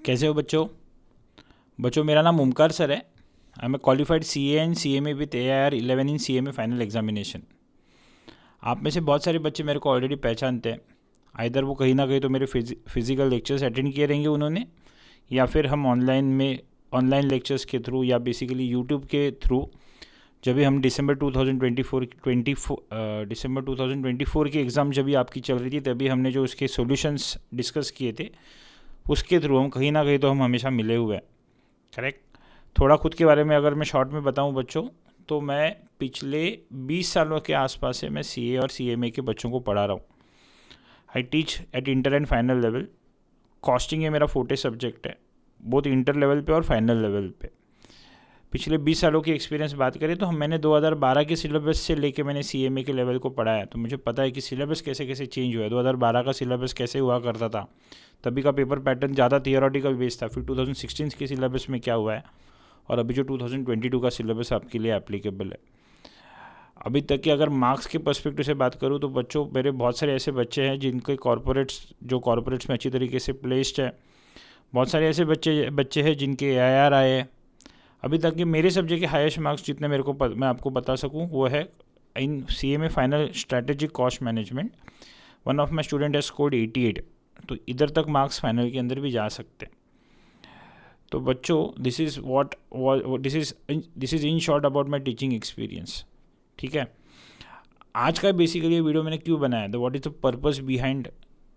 कैसे हो बच्चों? मेरा नाम ओमकार सर है। I am a qualified CA and CMA with AIR 11 in CMA final examination. आप में से बहुत सारे बच्चे मेरे को ऑलरेडी पहचानते हैं। आइदर वो कहीं ना कहीं तो मेरे फिजिकल लेक्चर्स अटेंड किए रहेंगे उन्होंने, या फिर हम ऑनलाइन लेक्चर्स के थ्रू या बेसिकली यूट्यूब के थ्रू जब भी हम दिसंबर 2024 की एग्ज़ाम जब भी आपकी चल रही थी तभी हमने जो उसके सॉल्यूशंस डिस्कस किए थे उसके थ्रू हम कहीं ना कहीं तो हम हमेशा मिले हुए हैं। करेक्ट। थोड़ा खुद के बारे में अगर मैं शॉर्ट में बताऊं बच्चों, तो मैं पिछले 20 सालों के आसपास से मैं CA और CMA के बच्चों को पढ़ा रहा हूँ। I teach at inter and final level. Costing ये मेरा फोर्टे सब्जेक्ट है, बोथ इंटर लेवल पे और फाइनल लेवल पे। पिछले 20 सालों की एक्सपीरियंस बात करें तो मैंने 2012 के सिलेबस से लेके मैंने CMA के लेवल को पढ़ा है, तो मुझे पता है कि सिलेबस कैसे कैसे चेंज हुआ है। 2012 का सिलेबस कैसे हुआ करता था, तभी का पेपर पैटर्न ज़्यादा थियोरेटिकल बेस्ड था। फिर 2016 के सिलेबस में क्या हुआ है और अभी जो 2022 का सिलेबस आपके लिए एप्लीकेबल है। अभी तक की अगर मार्क्स के पर्सपेक्टिव से बात करूँ तो बच्चों, मेरे बहुत सारे ऐसे बच्चे हैं जिनके कॉर्पोरेट्स में अच्छी तरीके से प्लेस्ड है। बहुत सारे ऐसे बच्चे हैं जिनके AIR आए हैं। अभी तक के मेरे सब्जेक्ट के हाईएस्ट मार्क्स जितने मैं आपको बता सकूं वो है इन CMA final strategic cost management. One of my student has scored 88, तो इधर तक मार्क्स फाइनल के अंदर भी जा सकते हैं। तो बच्चों, this is in short about my teaching experience. ठीक है। आज का बेसिकली ये वीडियो मैंने क्यों बनाया, the what is the purpose behind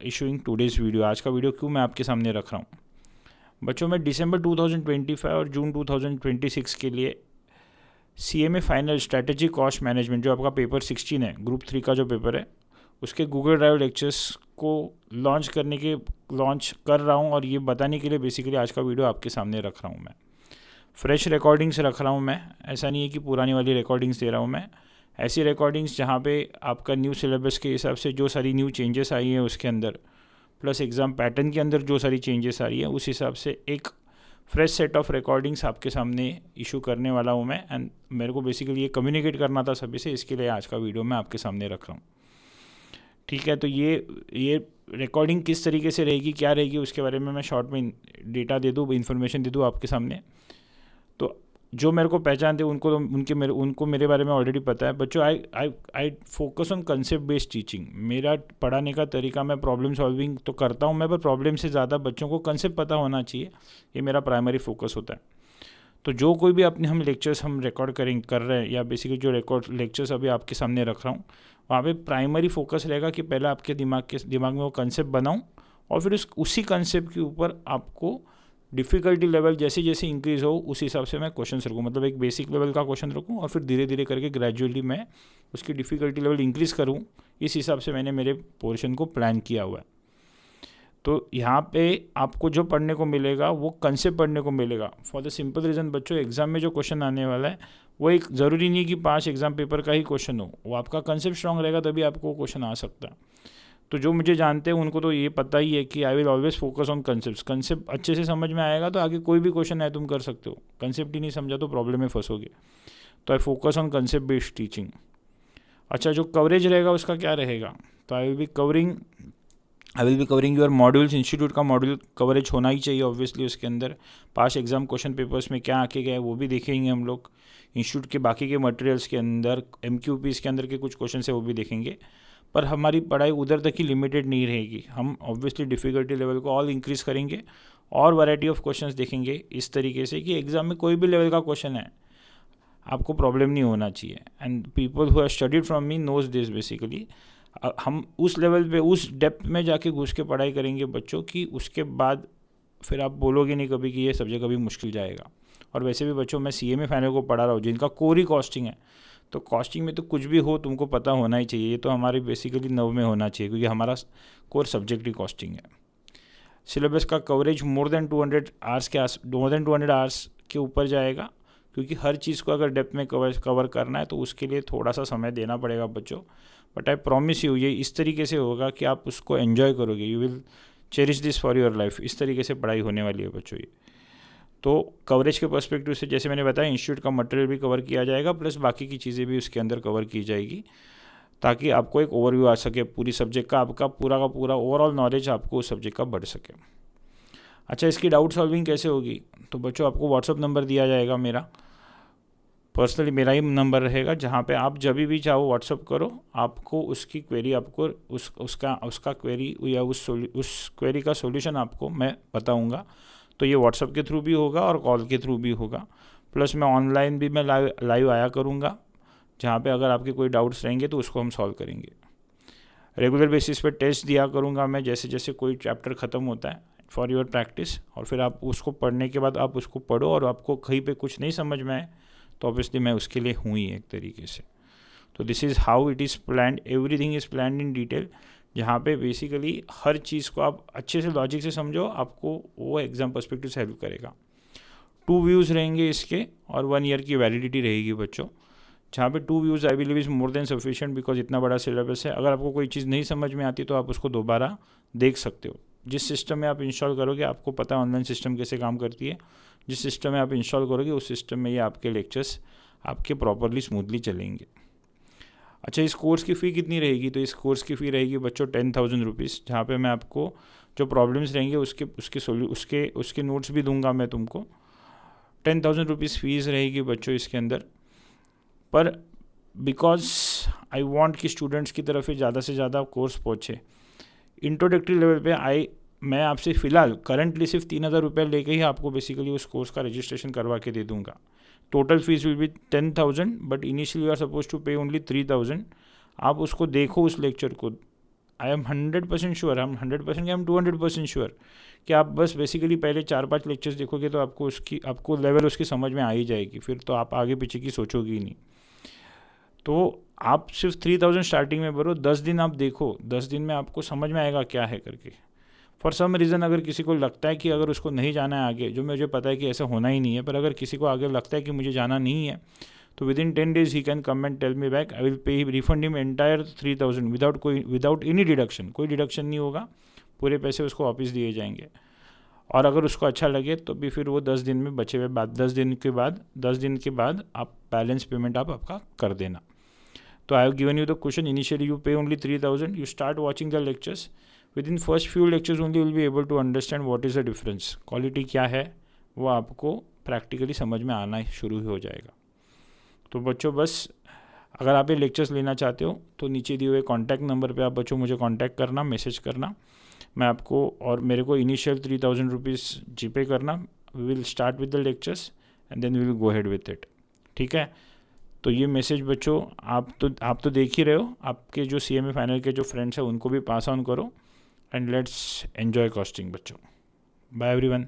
issuing today's video. आज का वीडियो क्यों मैं आपके सामने रख रहा हूँ बच्चों, मैं दिसंबर 2025 और जून 2026 के लिए CMA final strategy cost management, जो आपका पेपर 16 है, ग्रुप 3 का जो पेपर है, उसके गूगल ड्राइव लेक्चर्स को लॉन्च कर रहा हूँ। और ये बताने के लिए बेसिकली आज का वीडियो आपके सामने रख रहा हूँ। मैं फ्रेश रिकॉर्डिंग्स रख रहा हूँ। मैं ऐसा नहीं है कि पुरानी वाली रिकॉर्डिंग्स दे रहा हूँ। मैं ऐसी रिकॉर्डिंग्स जहाँ पे आपका न्यू सिलेबस के हिसाब से जो सारी न्यू चेंजेस आई हैं उसके अंदर, प्लस एग्ज़ाम पैटर्न के अंदर जो सारी चेंजेस आ रही है, उस हिसाब से एक फ्रेश सेट ऑफ रिकॉर्डिंग्स आपके सामने इशू करने वाला हूँ मैं। एंड मेरे को बेसिकली ये कम्युनिकेट करना था सभी से, इसके लिए आज का वीडियो मैं आपके सामने रख रहा हूँ। ठीक है। तो ये रिकॉर्डिंग किस तरीके से रहेगी, क्या रहेगी, उसके बारे में मैं शॉर्ट में डेटा दे दूँ, इन्फॉर्मेशन दे दूँ आपके सामने। तो जो मेरे को पहचानते हैं उनको मेरे बारे में ऑलरेडी पता है बच्चों। I focus on concept based teaching. मेरा पढ़ाने का तरीका, मैं प्रॉब्लम सॉल्विंग तो करता हूँ मैं, पर प्रॉब्लम से ज़्यादा बच्चों को कंसेप्ट पता होना चाहिए, ये मेरा प्राइमरी फोकस होता है। तो जो कोई भी हम लेक्चर्स रिकॉर्ड कर रहे हैं, या बेसिकली जो लेक्चर्स अभी आपके सामने रख रहा हूँ, वहाँ पे प्राइमरी फोकस रहेगा कि पहले आपके दिमाग में वो कंसेप्ट बनाऊँ, और फिर उसी कंसेप्ट के ऊपर आपको डिफ़िकल्टी लेवल जैसे जैसे इंक्रीज़ हो उस हिसाब से मैं क्वेश्चन रखूँ। मतलब एक बेसिक लेवल का क्वेश्चन रखूँ और फिर धीरे धीरे करके ग्रेजुअली मैं उसकी डिफ़िकल्टी लेवल इंक्रीज़ करूँ। इस हिसाब से मैंने मेरे पोर्शन को प्लान किया हुआ है। तो यहाँ पे आपको जो पढ़ने को मिलेगा वो कंसेप्ट पढ़ने को मिलेगा, फॉर द सिंपल रीज़न बच्चों, एग्जाम में जो क्वेश्चन आने वाला है वो एक ज़रूरी नहीं है कि 5 एग्जाम पेपर का ही क्वेश्चन हो, वो आपका कंसेप्ट स्ट्रांग रहेगा तभी आपको क्वेश्चन आ सकता है। तो जो मुझे जानते हैं उनको तो ये पता ही है कि I will always focus on concept अच्छे से समझ में आएगा तो आगे कोई भी क्वेश्चन है तुम कर सकते हो। कंसेप्ट ही नहीं समझा तो प्रॉब्लम में फंसोगे। तो I focus on concept based teaching. अच्छा, जो कवरेज रहेगा उसका क्या रहेगा, तो I will be covering your modules. Institute का मॉड्यूल कवरेज होना ही चाहिए ऑब्वियसली। उसके अंदर पास एग्जाम क्वेश्चन पेपर्स में क्या आके गए वो भी देखेंगे हम लोग। इंस्टीट्यूट के बाकी के मटेरियल्स के अंदर MQPs के अंदर के कुछ क्वेश्चन है वो भी देखेंगे। पर हमारी पढ़ाई उधर तक ही लिमिटेड नहीं रहेगी, हम ऑब्वियसली डिफ़िकल्टी लेवल को और इंक्रीज़ करेंगे और वैरायटी ऑफ क्वेश्चंस देखेंगे इस तरीके से कि एग्ज़ाम में कोई भी लेवल का क्वेश्चन है आपको प्रॉब्लम नहीं होना चाहिए। And people who have studied from me knows this basically. हम उस लेवल पे, उस डेप्थ में जाके घुस के पढ़ाई करेंगे बच्चों की, उसके बाद फिर आप बोलोगे नहीं कभी कि ये सब्जेक्ट कभी मुश्किल जाएगा। और वैसे भी बच्चों, मैं CMA फाइनल को पढ़ा रहा हूँ जिनका कोर ही कॉस्टिंग है, तो कॉस्टिंग में तो कुछ भी हो तुमको पता होना ही चाहिए। ये तो हमारी बेसिकली नव में होना चाहिए क्योंकि हमारा कोर सब्जेक्ट ही कॉस्टिंग है। सिलेबस का कवरेज मोर देन 200 आवर्स के ऊपर जाएगा, क्योंकि हर चीज़ को अगर डेप्थ में कवर करना है तो उसके लिए थोड़ा सा समय देना पड़ेगा बच्चों। बट आई प्रॉमिस यू, ये इस तरीके से होगा कि आप उसको एन्जॉय करोगे। You will cherish this for your life. इस तरीके से पढ़ाई होने वाली है बच्चों ये। तो कवरेज के पर्सपेक्टिव से जैसे मैंने बताया, इंस्टीट्यूट का मटेरियल भी कवर किया जाएगा, प्लस बाकी की चीज़ें भी उसके अंदर कवर की जाएगी, ताकि आपको एक ओवरव्यू आ सके पूरी सब्जेक्ट का, आपका पूरा का पूरा ओवरऑल नॉलेज आपको उस सब्जेक्ट का बढ़ सके। अच्छा, इसकी डाउट सॉल्विंग कैसे होगी? तो बच्चों आपको व्हाट्सअप नंबर दिया जाएगा, मेरा पर्सनली मेरा ही नंबर रहेगा, जहाँ पे आप जब भी चाहो व्हाट्सअप करो, आपको उसकी क्वेरी, आपको उसका क्वेरी या उस क्वेरी का सॉल्यूशन आपको मैं बताऊंगा। तो ये व्हाट्सअप के थ्रू भी होगा और कॉल के थ्रू भी होगा, प्लस मैं ऑनलाइन भी मैं लाइव आया करूँगा, जहाँ पे अगर आपके कोई डाउट्स रहेंगे तो उसको हम सॉल्व करेंगे। रेगुलर बेसिस पे टेस्ट दिया करूँगा मैं, जैसे जैसे कोई चैप्टर ख़त्म होता है, फॉर योर प्रैक्टिस। और फिर आप उसको पढ़ने के बाद आप उसको पढ़ो, और आपको कहीं पे कुछ नहीं समझ में आए तो ऑब्वियसली मैं उसके लिए हूँ ही एक तरीके से। तो this is how it is planned, everything is planned in detail, जहाँ पे बेसिकली हर चीज़ को आप अच्छे से लॉजिक से समझो, आपको वो एग्ज़ाम पर्सपेक्टिव से हेल्प करेगा। 2 व्यूज़ रहेंगे इसके, और 1 ईयर की वैलिडिटी रहेगी बच्चों, जहाँ पे 2 views I believe is more than sufficient, because इतना बड़ा सिलेबस है। अगर आपको कोई चीज़ नहीं समझ में आती तो आप उसको दोबारा देख सकते हो। जिस सिस्टम में आप इंस्टॉल करोगे, आपको पता है ऑनलाइन सिस्टम कैसे काम करती है, जिस सिस्टम में आप इंस्टॉल करोगे उस सिस्टम में ये आपके लेक्चर्स आपके प्रॉपरली स्मूथली चलेंगे। अच्छा, इस कोर्स की फ़ी कितनी रहेगी? तो इस कोर्स की फ़ी रहेगी बच्चों 10,000 रुपीज़, जहाँ पे मैं आपको जो प्रॉब्लम्स रहेंगे उसके नोट्स भी दूंगा मैं तुमको। 10,000 रुपीज़ फ़ीस रहेगी बच्चों इसके अंदर। पर बिकॉज आई वांट कि स्टूडेंट्स की तरफ ही ज़्यादा से ज़्यादा कोर्स पहुँचे, इंट्रोडक्टरी लेवल पे मैं आपसे फ़िलहाल करंटली सिर्फ 3,000 रुपये लेके ही आपको बेसिकली उस कोर्स का रजिस्ट्रेशन करवा के दे दूंगा। Total fees will be 10,000, but initially you are suppose to pay only 3,000। आप उसको देखो, उस लेक्चर को। आई एम 100% श्योर, हम 100% आई एम 200% श्योर कि आप बस बेसिकली पहले 4-5 लेक्चर्स देखोगे तो आपको लेवल उसकी समझ में आ ही जाएगी, फिर तो आप आगे पीछे की सोचोगे ही नहीं। तो आप सिर्फ 3,000 स्टार्टिंग में भरो, 10 दिन आप देखो, 10 दिन में आपको समझ में आएगा क्या है करके। फॉर सम रीज़न अगर किसी को लगता है कि अगर उसको नहीं जाना है आगे, जो मुझे पता है कि ऐसा होना ही नहीं है, पर अगर किसी को आगे लगता है कि मुझे जाना नहीं है, तो विद इन 10 days ही can come and tell me back, I will pay refund him entire 3,000 without any deduction. कोई डिडक्शन नहीं होगा, पूरे पैसे उसको वापस दिए जाएंगे। और अगर उसको अच्छा लगे तो भी फिर वो 10 दिन में बचे हुए 10 दिन के बाद आप बैलेंस पेमेंट आपका कर देना। तो I have given you the question, initially you pay only 3,000, you start watching the lectures, within first few lectures only will be able to understand what is the difference, quality क्या है वो आपको practically समझ में आना शुरू हो जाएगा। तो बच्चों बस अगर आप ये लेक्चर्स लेना चाहते हो तो नीचे दिए हुए कॉन्टैक्ट नंबर पे आप बच्चों मुझे कॉन्टैक्ट करना, मैसेज करना, मैं आपको, और मेरे को इनिशियल 3,000 रुपीज़ जीपे करना। We will start with the lectures and then we will go head with it, ठीक है। तो ये मैसेज बच्चों आप तो देख ही रहे हो, आपके जो CMA फाइनल के जो फ्रेंड्स हैं उनको भी पास ऑन करो, एंड लेट्स एन्जॉय कॉस्टिंग बच्चों। Bye everyone.